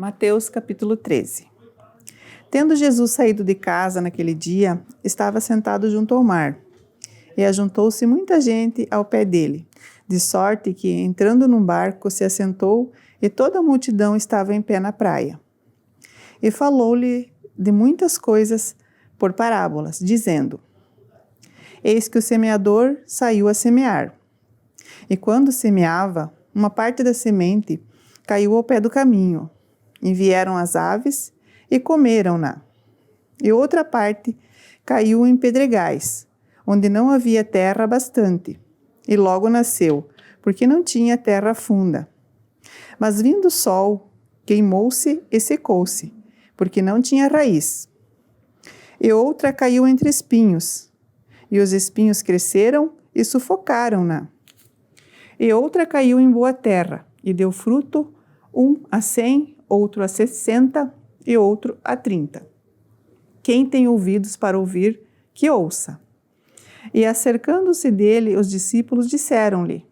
Mateus capítulo 13. Tendo Jesus saído de casa naquele dia, estava sentado junto ao mar, e ajuntou-se muita gente ao pé dele, de sorte que, entrando num barco, se assentou, e toda a multidão estava em pé na praia. E falou-lhe de muitas coisas por parábolas, dizendo: Eis que o semeador saiu a semear. E quando semeava, uma parte da semente caiu ao pé do caminho, e vieram as aves e comeram-na. E outra parte caiu em pedregais, onde não havia terra bastante, e logo nasceu, porque não tinha terra funda. Mas vindo o sol, queimou-se e secou-se, porque não tinha raiz. E outra caiu entre espinhos, e os espinhos cresceram e sufocaram-na. E outra caiu em boa terra, e deu fruto, 100, outro 60 e outro 30. Quem tem ouvidos para ouvir, que ouça. E acercando-se dele, os discípulos disseram-lhe: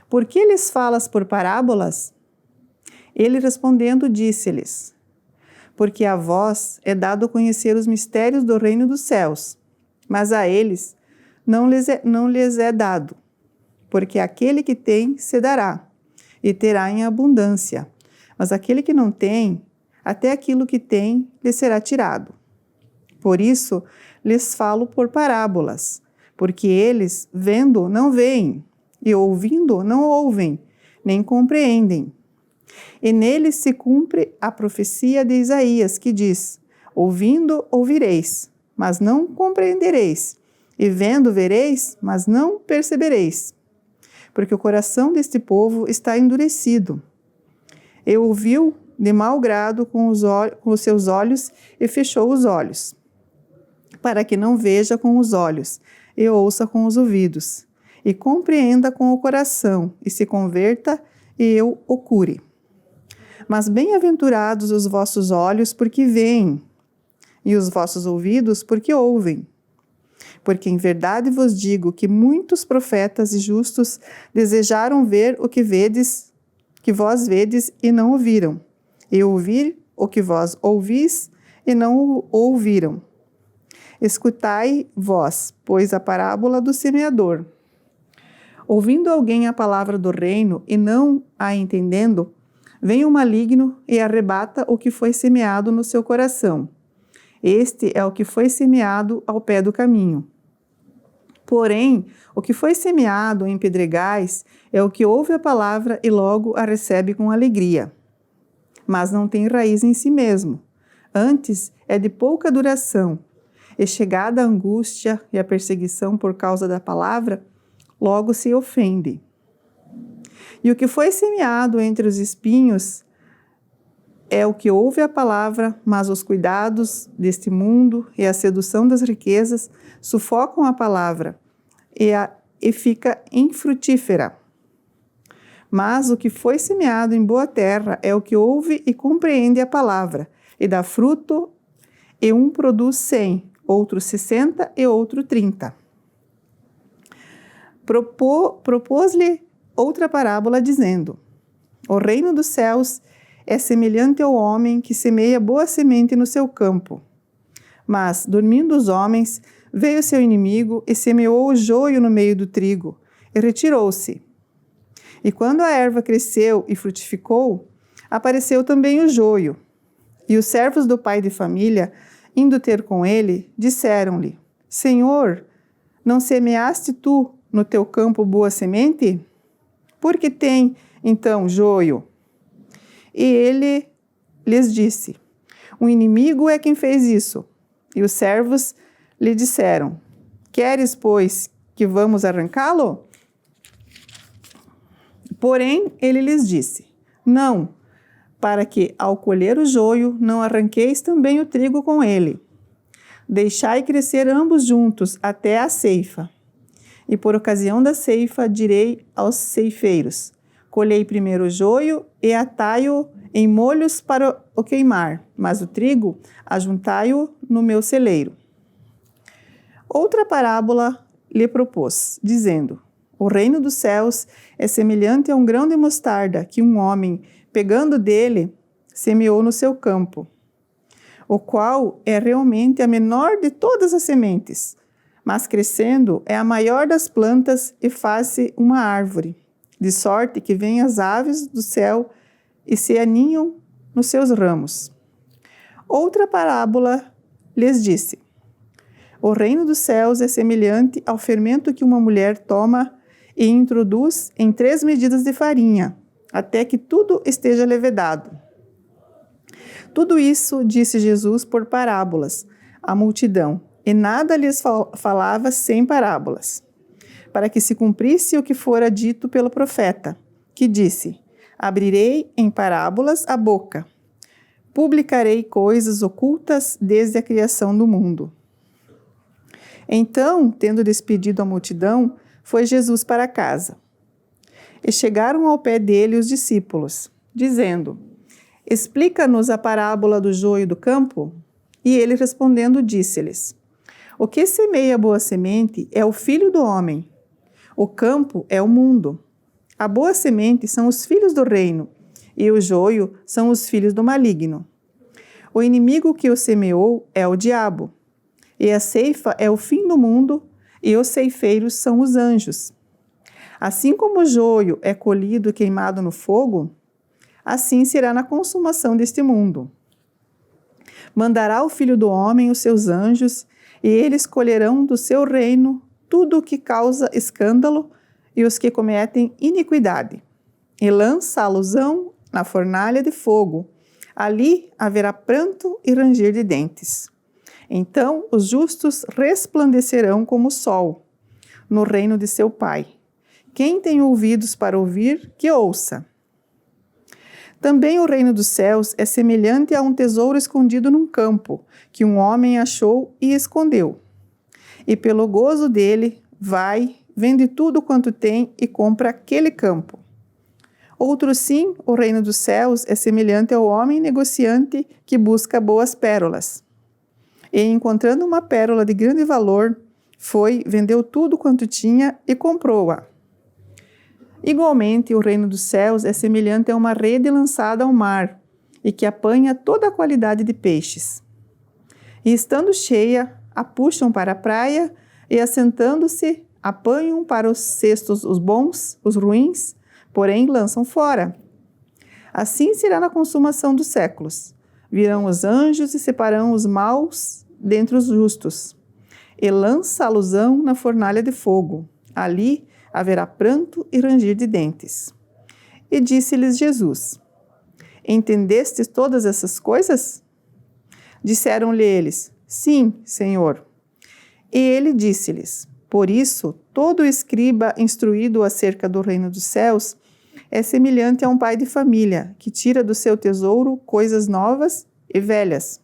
Por que lhes falas por parábolas? Ele respondendo disse-lhes: Porque a vós é dado conhecer os mistérios do reino dos céus, mas a eles não lhes é dado, porque aquele que tem se dará, e terá em abundância, mas aquele que não tem, até aquilo que tem lhe será tirado. Por isso lhes falo por parábolas, porque eles, vendo, não veem, e ouvindo, não ouvem, nem compreendem. E neles se cumpre a profecia de Isaías, que diz: Ouvindo, ouvireis, mas não compreendereis, e vendo, vereis, mas não percebereis. Porque o coração deste povo está endurecido. E ouviu de mau grado com os seus olhos e fechou os olhos, para que não veja com os olhos, e ouça com os ouvidos, e compreenda com o coração, e se converta, e eu o cure. Mas bem-aventurados os vossos olhos, porque veem, e os vossos ouvidos, porque ouvem. Porque em verdade vos digo que muitos profetas e justos desejaram ver o que vós vedes e não ouviram, e ouvir o que vós ouvis e não o ouviram. Escutai vós, pois, a parábola do semeador. Ouvindo alguém a palavra do reino e não a entendendo, vem o maligno e arrebata o que foi semeado no seu coração. Este é o que foi semeado ao pé do caminho. Porém, o que foi semeado em pedregais é o que ouve a palavra e logo a recebe com alegria. Mas não tem raiz em si mesmo. Antes é de pouca duração. E chegada a angústia e a perseguição por causa da palavra, logo se ofende. E o que foi semeado entre os espinhos é o que ouve a palavra, mas os cuidados deste mundo e a sedução das riquezas sufocam a palavra e fica infrutífera. Mas o que foi semeado em boa terra é o que ouve e compreende a palavra, e dá fruto, e um produz 100, outro 60 e outro 30. Propôs-lhe outra parábola, dizendo: O reino dos céus é semelhante ao homem que semeia boa semente no seu campo. Mas, dormindo os homens, veio seu inimigo e semeou o joio no meio do trigo, e retirou-se. E quando a erva cresceu e frutificou, apareceu também o joio. E os servos do pai de família, indo ter com ele, disseram-lhe: Senhor, não semeaste tu no teu campo boa semente? Por que tem, então, joio? E ele lhes disse: O inimigo é quem fez isso. E os servos lhe disseram: Queres, pois, que vamos arrancá-lo? Porém, ele lhes disse: Não, para que, ao colher o joio, não arranqueis também o trigo com ele. Deixai crescer ambos juntos até a ceifa. E por ocasião da ceifa direi aos ceifeiros: Colhei primeiro o joio e atai-o em molhos para o queimar, mas o trigo ajuntai-o no meu celeiro. Outra parábola lhe propôs, dizendo: O reino dos céus é semelhante a um grão de mostarda que um homem, pegando dele, semeou no seu campo, o qual é realmente a menor de todas as sementes, mas crescendo é a maior das plantas e faz-se uma árvore, de sorte que vêm as aves do céu e se aninham nos seus ramos. Outra parábola lhes disse: o reino dos céus é semelhante ao fermento que uma mulher toma e introduz em 3 medidas de farinha, até que tudo esteja levedado. Tudo isso disse Jesus por parábolas à multidão, e nada lhes falava sem parábolas, para que se cumprisse o que fora dito pelo profeta, que disse: abrirei em parábolas a boca, publicarei coisas ocultas desde a criação do mundo. Então, tendo despedido a multidão, foi Jesus para casa. E chegaram ao pé dele os discípulos, dizendo: explica-nos a parábola do joio do campo. E ele respondendo disse-lhes: o que semeia boa semente é o Filho do homem. O campo é o mundo. A boa semente são os filhos do reino, e o joio são os filhos do maligno. O inimigo que o semeou é o diabo. E a ceifa é o fim do mundo, e os ceifeiros são os anjos. Assim como o joio é colhido e queimado no fogo, assim será na consumação deste mundo. Mandará o Filho do homem os seus anjos, e eles colherão do seu reino tudo o que causa escândalo e os que cometem iniquidade, e lançá-los-ão na fornalha de fogo. Ali haverá pranto e ranger de dentes. Então os justos resplandecerão como o sol, no reino de seu Pai. Quem tem ouvidos para ouvir, que ouça. Também o reino dos céus é semelhante a um tesouro escondido num campo, que um homem achou e escondeu. E pelo gozo dele, vai, vende tudo quanto tem e compra aquele campo. Outro sim, o reino dos céus é semelhante ao homem negociante que busca boas pérolas. E encontrando uma pérola de grande valor, foi, vendeu tudo quanto tinha e comprou-a. Igualmente, o reino dos céus é semelhante a uma rede lançada ao mar, e que apanha toda a qualidade de peixes. E estando cheia, a puxam para a praia, e assentando-se, apanham para os cestos os bons, os ruins, porém lançam fora. Assim será na consumação dos séculos. Virão os anjos e separarão os maus dentre os justos, e lançá-los-ão na fornalha de fogo. Ali haverá pranto e ranger de dentes. E disse-lhes Jesus: entendestes todas essas coisas? Disseram-lhe eles: sim, Senhor. E ele disse-lhes: por isso, todo escriba instruído acerca do reino dos céus é semelhante a um pai de família, que tira do seu tesouro coisas novas e velhas.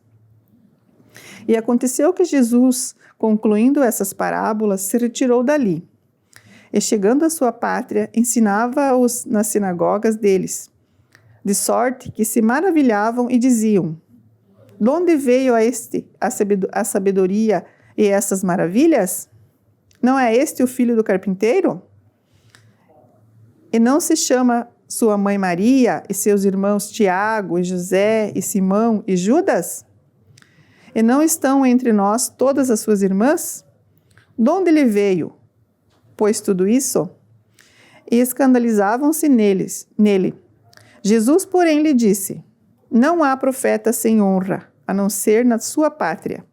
E aconteceu que Jesus, concluindo essas parábolas, se retirou dali. E chegando à sua pátria, ensinava-os nas sinagogas deles, de sorte que se maravilhavam e diziam: de onde veio a sabedoria e essas maravilhas? Não é este o filho do carpinteiro? E não se chama sua mãe Maria e seus irmãos Tiago e José e Simão e Judas? E não estão entre nós todas as suas irmãs? De onde ele veio, pois tudo isso? E escandalizavam-se nele. Jesus, porém, lhe disse: não há profeta sem honra, a não ser na sua pátria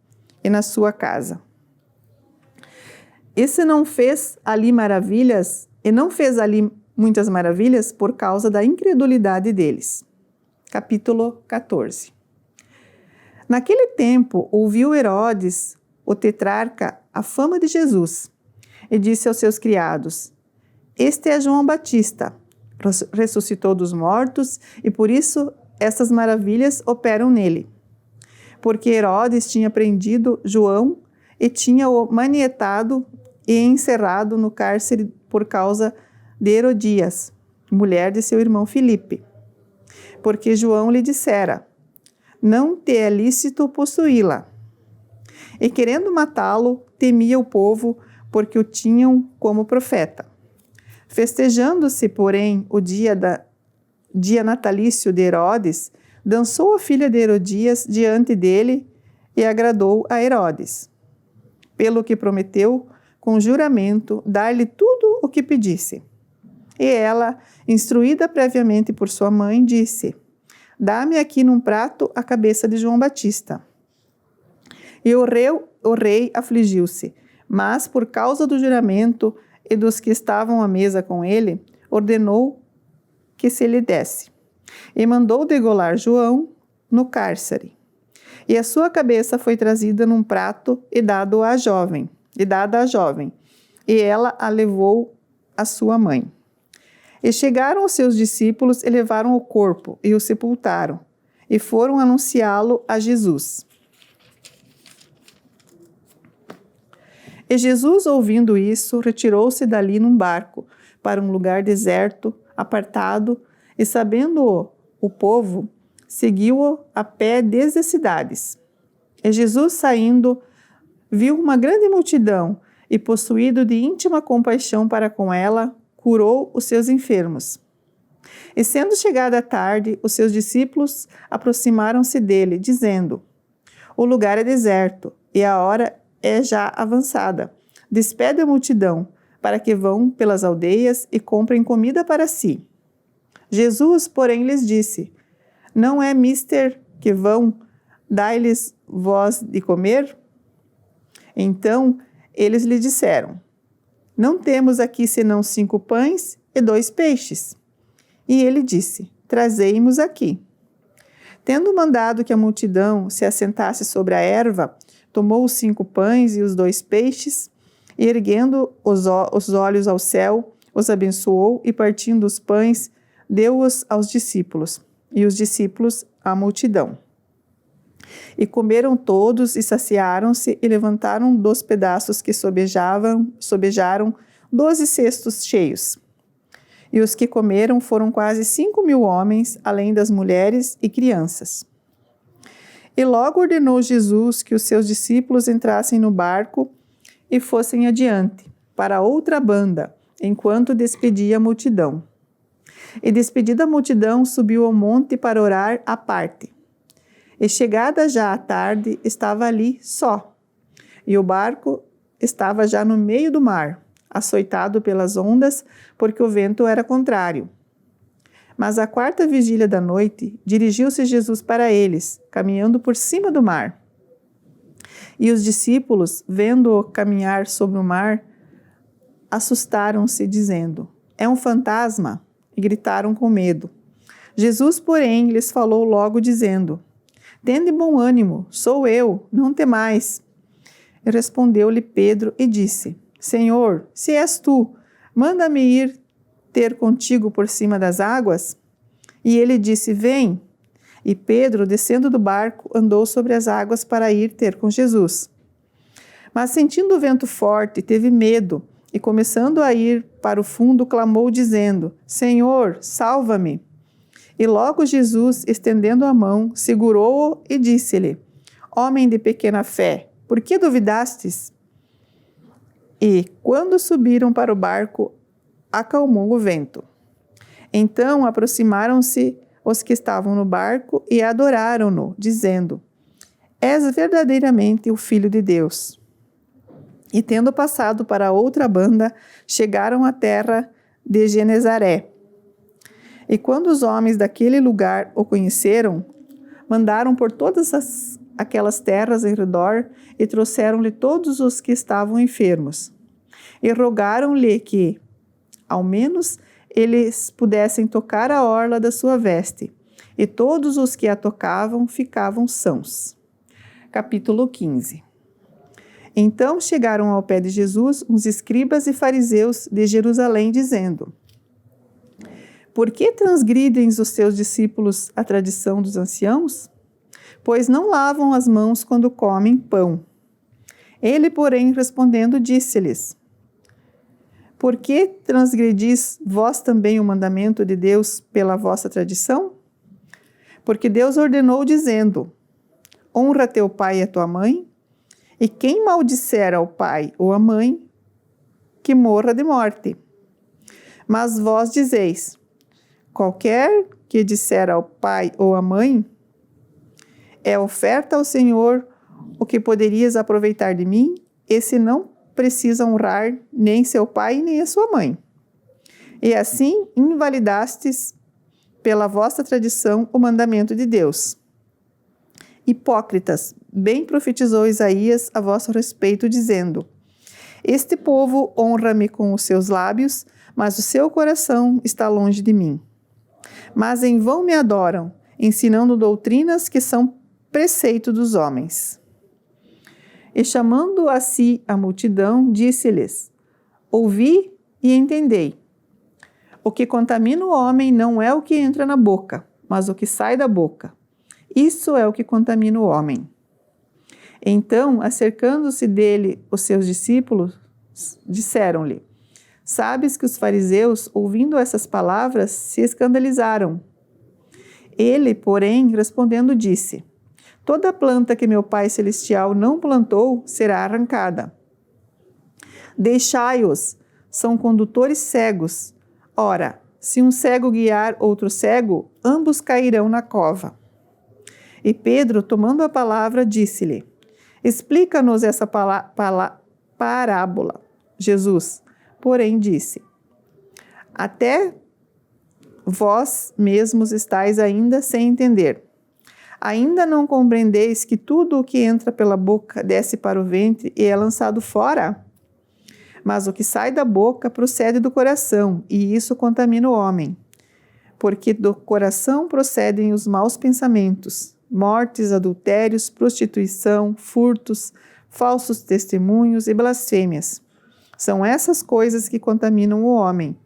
e na sua casa. E se não fez ali maravilhas, e não fez ali muitas maravilhas por causa da incredulidade deles. Capítulo 14. Naquele tempo, ouviu Herodes, o tetrarca, a fama de Jesus, e disse aos seus criados: este é João Batista, ressuscitou dos mortos, e por isso essas maravilhas operam nele. Porque Herodes tinha prendido João e tinha-o manietado e encerrado no cárcere por causa de Herodias, mulher de seu irmão Filipe. Porque João lhe dissera: não te é lícito possuí-la. E querendo matá-lo, temia o povo, porque o tinham como profeta. Festejando-se, porém, o dia natalício de Herodes, dançou a filha de Herodias diante dele e agradou a Herodes, pelo que prometeu com juramento dar-lhe tudo o que pedisse. E ela, instruída previamente por sua mãe, disse: dá-me aqui num prato a cabeça de João Batista. E o rei afligiu-se, mas por causa do juramento e dos que estavam à mesa com ele, ordenou que se lhe desse. E mandou degolar João no cárcere. E a sua cabeça foi trazida num prato e dada à jovem. E ela a levou à sua mãe. E chegaram os seus discípulos e levaram o corpo e o sepultaram. E foram anunciá-lo a Jesus. E Jesus, ouvindo isso, retirou-se dali num barco para um lugar deserto, apartado, e sabendo o povo, seguiu-o a pé desde as cidades. E Jesus, saindo, viu uma grande multidão e, possuído de íntima compaixão para com ela, curou os seus enfermos. E sendo chegada a tarde, os seus discípulos aproximaram-se dele, dizendo: o lugar é deserto e a hora é já avançada. Despede a multidão, para que vão pelas aldeias e comprem comida para si. Jesus, porém, lhes disse: não é mister que vão, dai-lhes vós de comer? Então eles lhe disseram: não temos aqui senão 5 pães e 2 peixes. E ele disse: trazei-mos aqui. Tendo mandado que a multidão se assentasse sobre a erva, tomou os 5 pães e os 2 peixes, e erguendo os olhos ao céu, os abençoou, e partindo os pães, deu-os aos discípulos, e os discípulos à multidão. E comeram todos e saciaram-se, e levantaram dos pedaços que sobejaram 12 cestos cheios. E os que comeram foram quase 5.000 homens, além das mulheres e crianças. E logo ordenou Jesus que os seus discípulos entrassem no barco e fossem adiante, para outra banda, enquanto despedia a multidão. E despedida a multidão, subiu ao monte para orar à parte. E chegada já a tarde, estava ali só, e o barco estava já no meio do mar, açoitado pelas ondas, porque o vento era contrário. Mas à 4ª vigília da noite, dirigiu-se Jesus para eles, caminhando por cima do mar. E os discípulos, vendo-o caminhar sobre o mar, assustaram-se, dizendo: é um fantasma, e gritaram com medo. Jesus, porém, lhes falou logo, dizendo: tende bom ânimo, sou eu, não temais. E respondeu-lhe Pedro e disse: Senhor, se és tu, manda-me ir ter contigo por cima das águas? E ele disse: vem. E Pedro, descendo do barco, andou sobre as águas para ir ter com Jesus. Mas sentindo o vento forte, teve medo, e começando a ir para o fundo, clamou, dizendo: Senhor, salva-me. E logo Jesus, estendendo a mão, segurou-o e disse-lhe: Homem de pequena fé, por que duvidastes? E, quando subiram para o barco, acalmou o vento. Então aproximaram-se os que estavam no barco e adoraram-no, dizendo: És verdadeiramente o Filho de Deus. E tendo passado para outra banda, chegaram à terra de Genezaré. E quando os homens daquele lugar o conheceram, mandaram por todas aquelas terras em redor e trouxeram-lhe todos os que estavam enfermos. E rogaram-lhe que, ao menos, eles pudessem tocar a orla da sua veste. E todos os que a tocavam ficavam sãos. Capítulo 15. Então chegaram ao pé de Jesus uns escribas e fariseus de Jerusalém, dizendo: Por que transgridem os seus discípulos a tradição dos anciãos? Pois não lavam as mãos quando comem pão. Ele, porém, respondendo, disse-lhes: Por que transgredis vós também o mandamento de Deus pela vossa tradição? Porque Deus ordenou, dizendo: Honra teu pai e a tua mãe, e quem maldisser ao pai ou à mãe, que morra de morte. Mas vós dizeis: Qualquer que disser ao pai ou à mãe, É oferta ao Senhor o que poderias aproveitar de mim? Esse não precisa honrar nem seu pai nem a sua mãe. E assim invalidastes pela vossa tradição o mandamento de Deus. Hipócritas, bem profetizou Isaías a vosso respeito, dizendo: Este povo honra-me com os seus lábios, mas o seu coração está longe de mim. Mas em vão me adoram, ensinando doutrinas que são preceito dos homens. E chamando a si a multidão, disse-lhes: Ouvi e entendei. O que contamina o homem não é o que entra na boca, mas o que sai da boca. Isso é o que contamina o homem. Então, acercando-se dele os seus discípulos, disseram-lhe: Sabes que os fariseus, ouvindo essas palavras, se escandalizaram. Ele, porém, respondendo, disse: Toda planta que meu Pai Celestial não plantou será arrancada. Deixai-os, são condutores cegos. Ora, se um cego guiar outro cego, ambos cairão na cova. E Pedro, tomando a palavra, disse-lhe: Explica-nos essa parábola. Jesus, porém, disse: Até vós mesmos estáis ainda sem entender. Ainda não compreendeis que tudo o que entra pela boca desce para o ventre e é lançado fora? Mas o que sai da boca procede do coração, e isso contamina o homem. Porque do coração procedem os maus pensamentos, mortes, adultérios, prostituição, furtos, falsos testemunhos e blasfêmias. São essas coisas que contaminam o homem.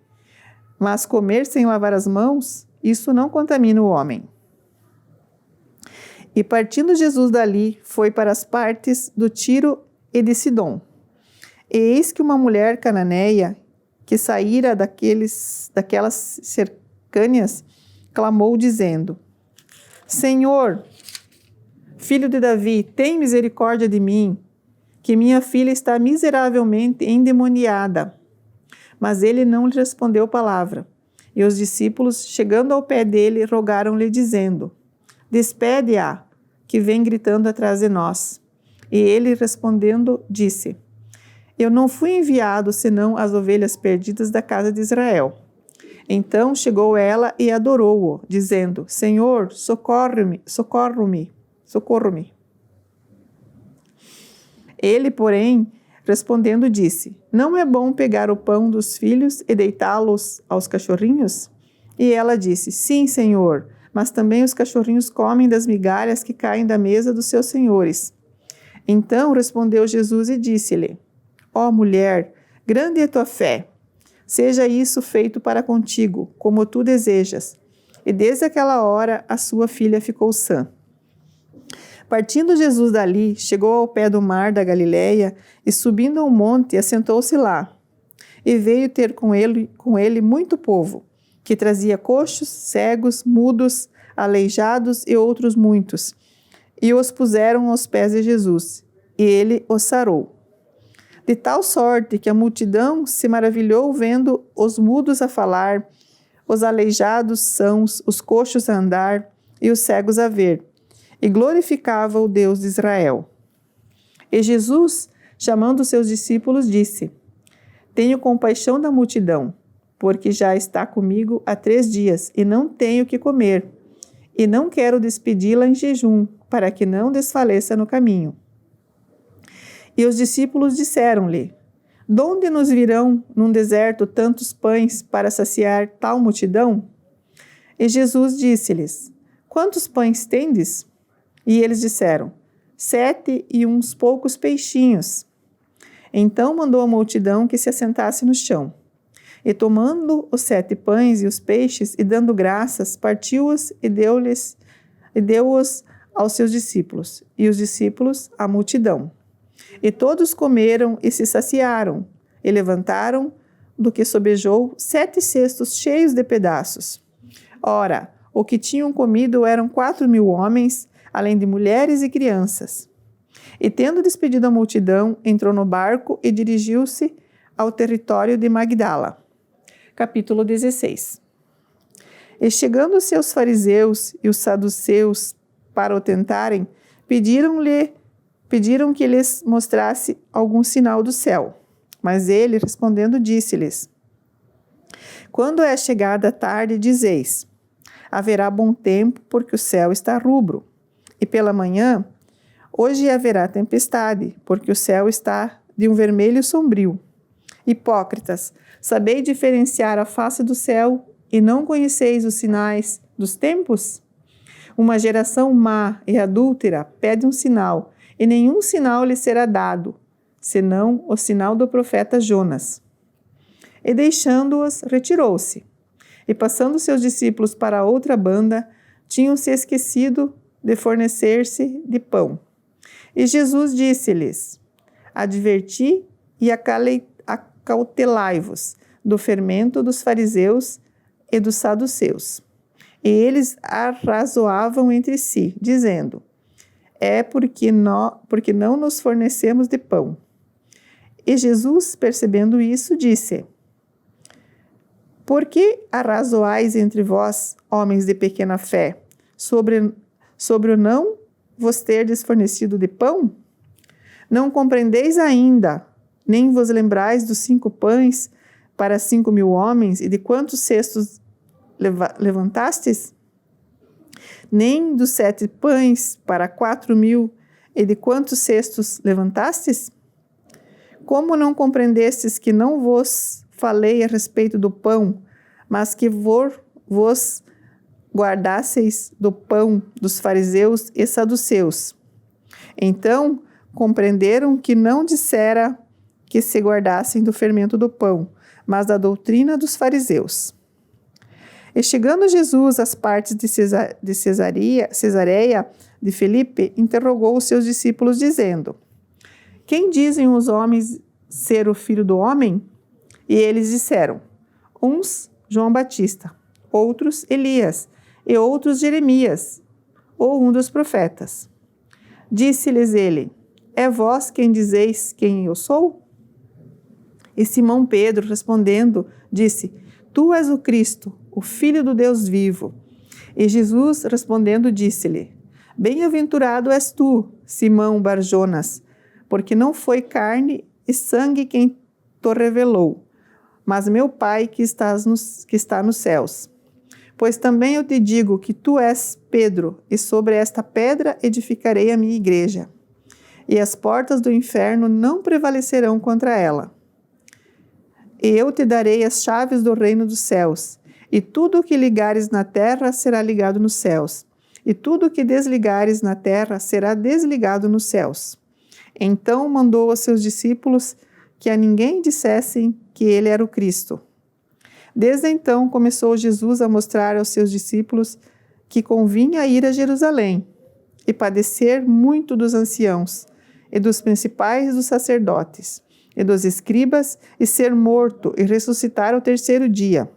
Mas comer sem lavar as mãos, isso não contamina o homem. E partindo Jesus dali, foi para as partes do Tiro e de Sidom. E eis que uma mulher cananeia, que saíra daquelas cercâneas, clamou dizendo: Senhor, filho de Davi, tem misericórdia de mim, que minha filha está miseravelmente endemoniada. Mas ele não lhe respondeu palavra. E os discípulos, chegando ao pé dele, rogaram-lhe, dizendo: Despede-a, que vem gritando atrás de nós. E ele, respondendo, disse: Eu não fui enviado senão as ovelhas perdidas da casa de Israel. Então chegou ela e adorou-o, dizendo: Senhor, socorre-me. Ele, porém, respondendo, disse: Não é bom pegar o pão dos filhos e deitá-los aos cachorrinhos? E ela disse: Sim, Senhor, mas também os cachorrinhos comem das migalhas que caem da mesa dos seus senhores. Então respondeu Jesus e disse-lhe: Ó mulher, grande é tua fé. Seja isso feito para contigo, como tu desejas. E desde aquela hora a sua filha ficou sã. Partindo Jesus dali, chegou ao pé do mar da Galileia e, subindo ao monte, assentou-se lá. E veio ter com ele muito povo, que trazia coxos, cegos, mudos, aleijados e outros muitos, e os puseram aos pés de Jesus, e ele os sarou. De tal sorte que a multidão se maravilhou vendo os mudos a falar, os aleijados sãos, os coxos a andar e os cegos a ver, e glorificava o Deus de Israel. E Jesus, chamando seus discípulos, disse: Tenho compaixão da multidão, porque já está comigo há 3 dias, e não tenho o que comer, e não quero despedi-la em jejum, para que não desfaleça no caminho. E os discípulos disseram-lhe: Donde nos virão num deserto tantos pães para saciar tal multidão? E Jesus disse-lhes: Quantos pães tendes? E eles disseram: 7 e uns poucos peixinhos. Então mandou a multidão que se assentasse no chão. E tomando os 7 pães e os peixes, e dando graças, partiu-os e deu-os aos seus discípulos, e os discípulos à multidão. E todos comeram e se saciaram, e levantaram do que sobejou 7 cestos cheios de pedaços. Ora, o que tinham comido eram 4.000 homens, além de mulheres e crianças. E tendo despedido a multidão, entrou no barco e dirigiu-se ao território de Magdala. Capítulo 16. E chegando-se aos fariseus e os saduceus para o tentarem, pediram que lhes mostrasse algum sinal do céu. Mas ele, respondendo, disse-lhes: quando é chegada a tarde, dizeis: haverá bom tempo, porque o céu está rubro. E pela manhã, hoje haverá tempestade, porque o céu está de um vermelho sombrio. Hipócritas, sabeis diferenciar a face do céu e não conheceis os sinais dos tempos? Uma geração má e adúltera pede um sinal, e nenhum sinal lhe será dado, senão o sinal do profeta Jonas. E deixando-os, retirou-se. E passando seus discípulos para a outra banda, tinham-se esquecido de fornecer-se de pão. E Jesus disse-lhes: adverti e acautelai-vos do fermento dos fariseus e dos saduceus. E eles arrazoavam entre si, dizendo: é porque não nos fornecemos de pão. E Jesus, percebendo isso, disse: por que arrazoais entre vós, homens de pequena fé, sobre o não vos terdes fornecido de pão? Não compreendeis ainda, nem vos lembrais dos 5 pães para 5.000 homens, e de quantos cestos levantastes? Nem dos 7 pães para 4.000, e de quantos cestos levantastes? Como não compreendestes que não vos falei a respeito do pão, mas que vos guardasseis do pão dos fariseus e saduceus? Então compreenderam que não dissera que se guardassem do fermento do pão, mas da doutrina dos fariseus. E chegando Jesus às partes de Cesareia de Filipe, interrogou os seus discípulos, dizendo: quem dizem os homens ser o Filho do Homem? E eles disseram: uns, João Batista, outros, Elias, e outros, Jeremias, ou um dos profetas. Disse-lhes ele: é vós quem dizeis quem eu sou? E Simão Pedro, respondendo, disse: tu és o Cristo, o Filho do Deus vivo. E Jesus, respondendo, disse-lhe: bem-aventurado és tu, Simão Bar-Jonas, porque não foi carne e sangue quem te revelou, mas meu Pai que está nos céus. Pois também eu te digo que tu és Pedro, e sobre esta pedra edificarei a minha igreja, e as portas do inferno não prevalecerão contra ela. E eu te darei as chaves do reino dos céus, e tudo o que ligares na terra será ligado nos céus, e tudo o que desligares na terra será desligado nos céus. Então mandou aos seus discípulos que a ninguém dissessem que ele era o Cristo. Desde então começou Jesus a mostrar aos seus discípulos que convinha ir a Jerusalém e padecer muito dos anciãos e dos principais dos sacerdotes e dos escribas, e ser morto e ressuscitar ao 3º dia.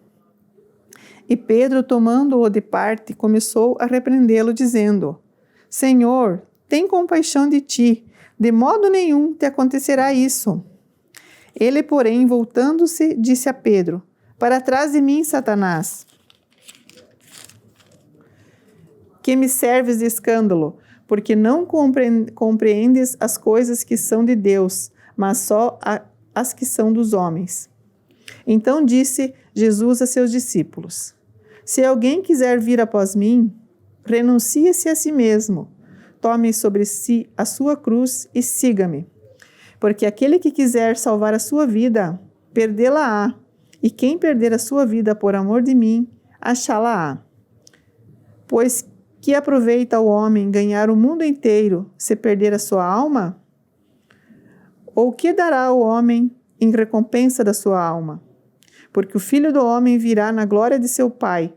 E Pedro, tomando-o de parte, começou a repreendê-lo, dizendo: Senhor, tem compaixão de ti, de modo nenhum te acontecerá isso. Ele, porém, voltando-se, disse a Pedro: para trás de mim, Satanás, que me serves de escândalo, porque não compreendes as coisas que são de Deus, mas só as que são dos homens. Então disse Jesus a seus discípulos: se alguém quiser vir após mim, renuncie-se a si mesmo, tome sobre si a sua cruz e siga-me. Porque aquele que quiser salvar a sua vida, perdê-la-á, e quem perder a sua vida por amor de mim, achá-la-á. Pois que aproveita o homem ganhar o mundo inteiro, se perder a sua alma? Ou que dará o homem em recompensa da sua alma? Porque o Filho do Homem virá na glória de seu Pai,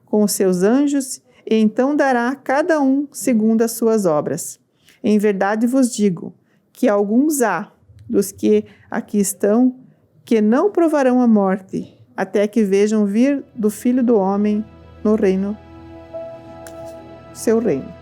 com os seus anjos, e então dará a cada um segundo as suas obras. Em verdade vos digo, que alguns há, dos que aqui estão, que não provarão a morte, até que vejam vir do Filho do Homem no reino, seu reino.